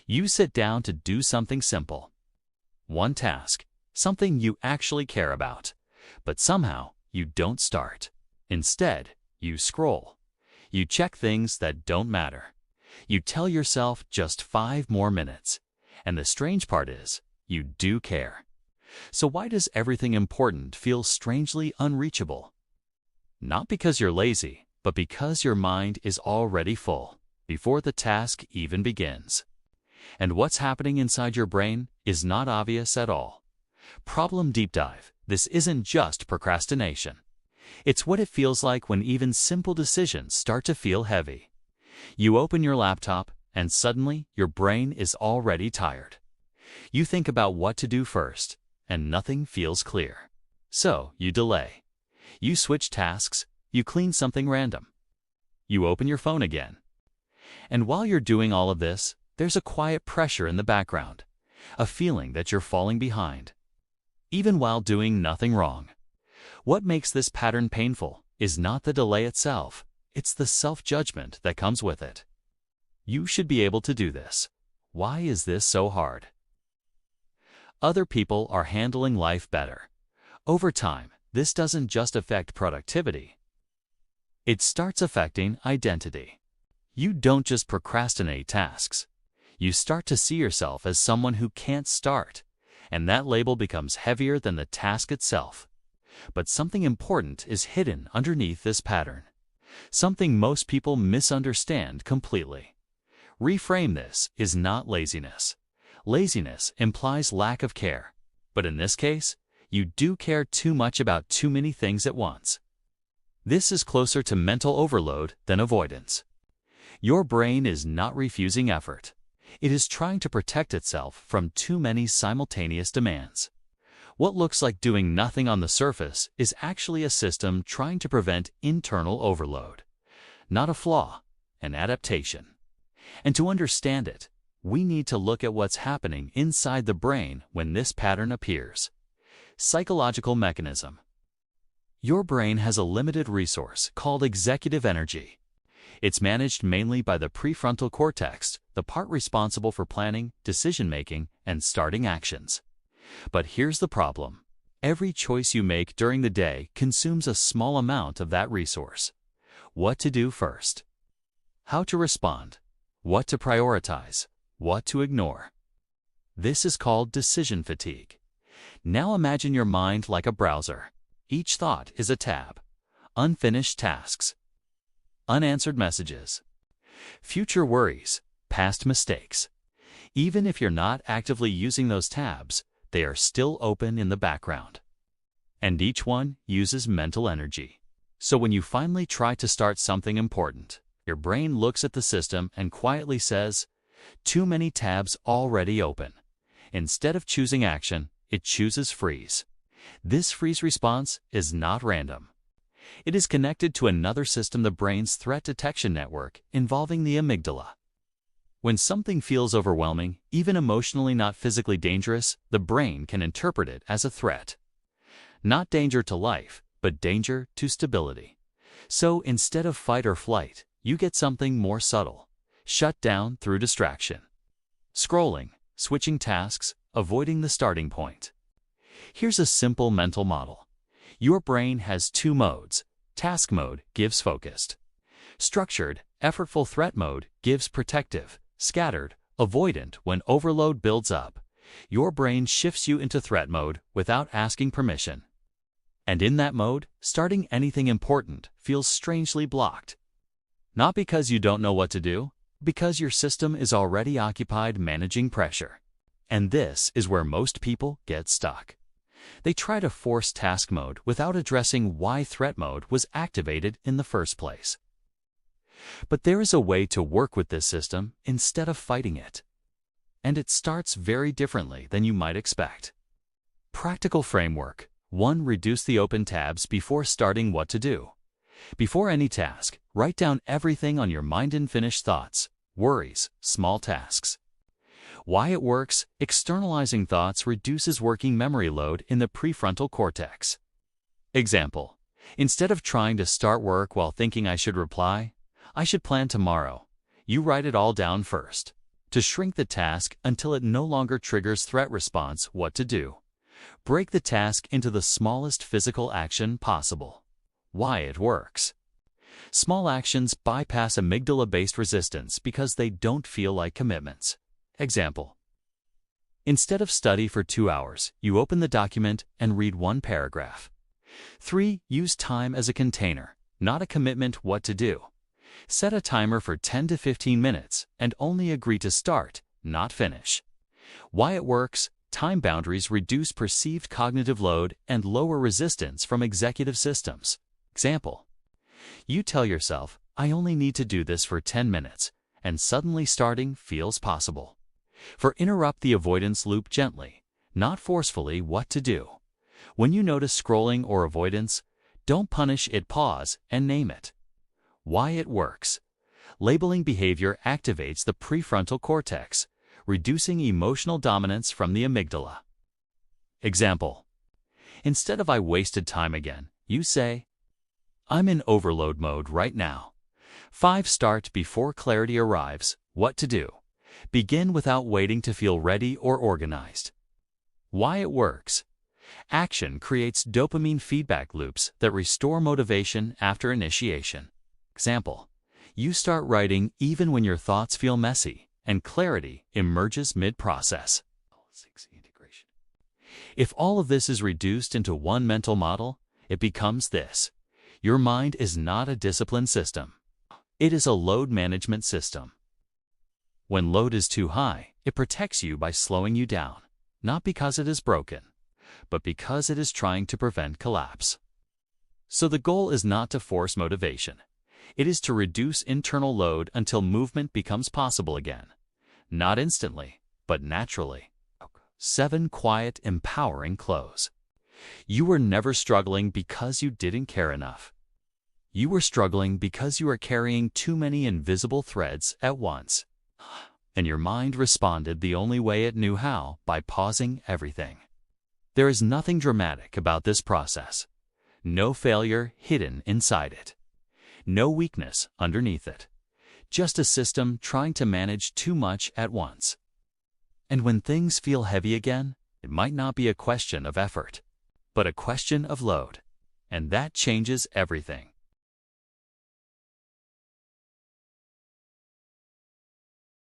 You sit down to do something simple. One task, something you actually care about, but somehow you don't start. Instead, you scroll. You check things that don't matter. You tell yourself just 5 more minutes. And the strange part is, you do care. So why does everything important feel strangely unreachable? Not because you're lazy, but because your mind is already full before the task even begins. And what's happening inside your brain is not obvious at all. Problem deep dive. This isn't just procrastination. It's what it feels like when even simple decisions start to feel heavy. You open your laptop, and suddenly your brain is already tired. You think about what to do first, and nothing feels clear. So you delay. You switch tasks, you clean something random. You open your phone again. And while you're doing all of this, there's a quiet pressure in the background, a feeling that you're falling behind, even while doing nothing wrong. What makes this pattern painful is not the delay itself, it's the self-judgment that comes with it. You should be able to do this. Why is this so hard? Other people are handling life better. Over time, this doesn't just affect productivity. It starts affecting identity. You don't just procrastinate tasks. You start to see yourself as someone who can't start, and that label becomes heavier than the task itself. But something important is hidden underneath this pattern. Something most people misunderstand completely. Reframe this is not laziness. Laziness implies lack of care. But in this case, you do care too much about too many things at once. This is closer to mental overload than avoidance. Your brain is not refusing effort. It is trying to protect itself from too many simultaneous demands. What looks like doing nothing on the surface is actually a system trying to prevent internal overload. Not a flaw, an adaptation. And to understand it, we need to look at what's happening inside the brain when this pattern appears. Psychological mechanism. Your brain has a limited resource called executive energy. It's managed mainly by the prefrontal cortex, the part responsible for planning, decision-making, and starting actions. But here's the problem. Every choice you make during the day consumes a small amount of that resource. What to do first? How to respond? What to prioritize? What to ignore? This is called decision fatigue. Now imagine your mind like a browser. Each thought is a tab. Unfinished tasks, unanswered messages, future worries, past mistakes. Even if you're not actively using those tabs, they are still open in the background. And each one uses mental energy. So when you finally try to start something important, your brain looks at the system and quietly says, "Too many tabs already open." Instead of choosing action, it chooses freeze. This freeze response is not random. It is connected to another system, the brain's threat detection network, involving the amygdala. When something feels overwhelming, even emotionally not physically dangerous, the brain can interpret it as a threat. Not danger to life, but danger to stability. So instead of fight or flight, you get something more subtle. Shut down through distraction. Scrolling, switching tasks, avoiding the starting point. Here's a simple mental model. Your brain has 2 modes. Task mode gives focused. Structured, effortful threat mode gives protective. Scattered, avoidant when overload builds up. Your brain shifts you into threat mode without asking permission. And in that mode, starting anything important feels strangely blocked. Not because you don't know what to do, because your system is already occupied managing pressure. And this is where most people get stuck. They try to force task mode without addressing why threat mode was activated in the first place. But there is a way to work with this system instead of fighting it. And it starts very differently than you might expect. Practical framework. 1. Reduce the open tabs before starting what to do. Before any task, write down everything on your mind: unfinished thoughts, worries, small tasks. Why it works: externalizing thoughts reduces working memory load in the prefrontal cortex. Example: instead of trying to start work while thinking I should reply, I should plan tomorrow, you write it all down first. To shrink the task until it no longer triggers threat response, what to do. Break the task into the smallest physical action possible. Why it works. Small actions bypass amygdala-based resistance because they don't feel like commitments. Example. Instead of study for 2 hours, you open the document and read 1 paragraph. 3. Use time as a container, not a commitment what to do. Set a timer for 10 to 15 minutes and only agree to start, not finish. Why it works. Time boundaries reduce perceived cognitive load and lower resistance from executive systems. Example. You tell yourself, I only need to do this for 10 minutes, and suddenly starting feels possible. Interrupt the avoidance loop gently, not forcefully what to do. When you notice scrolling or avoidance, don't punish it, pause and name it. Why it works. Labeling behavior activates the prefrontal cortex, reducing emotional dominance from the amygdala. Example. Instead of I wasted time again, you say, I'm in overload mode right now. 5. Start before clarity arrives. What to do. Begin without waiting to feel ready or organized. Why it works. Action creates dopamine feedback loops that restore motivation after initiation. Example. You start writing even when your thoughts feel messy, and clarity emerges mid-process. If all of this is reduced into one mental model, it becomes this. Your mind is not a discipline system. It is a load management system. When load is too high, it protects you by slowing you down, not because it is broken, but because it is trying to prevent collapse. So the goal is not to force motivation. It is to reduce internal load until movement becomes possible again. Not instantly, but naturally. 7. Quiet, empowering close. You were never struggling because you didn't care enough. You were struggling because you were carrying too many invisible threads at once. And your mind responded the only way it knew how, by pausing everything. There is nothing dramatic about this process. No failure hidden inside it. No weakness underneath it. Just a system trying to manage too much at once. And when things feel heavy again, it might not be a question of effort, but a question of load. And that changes everything.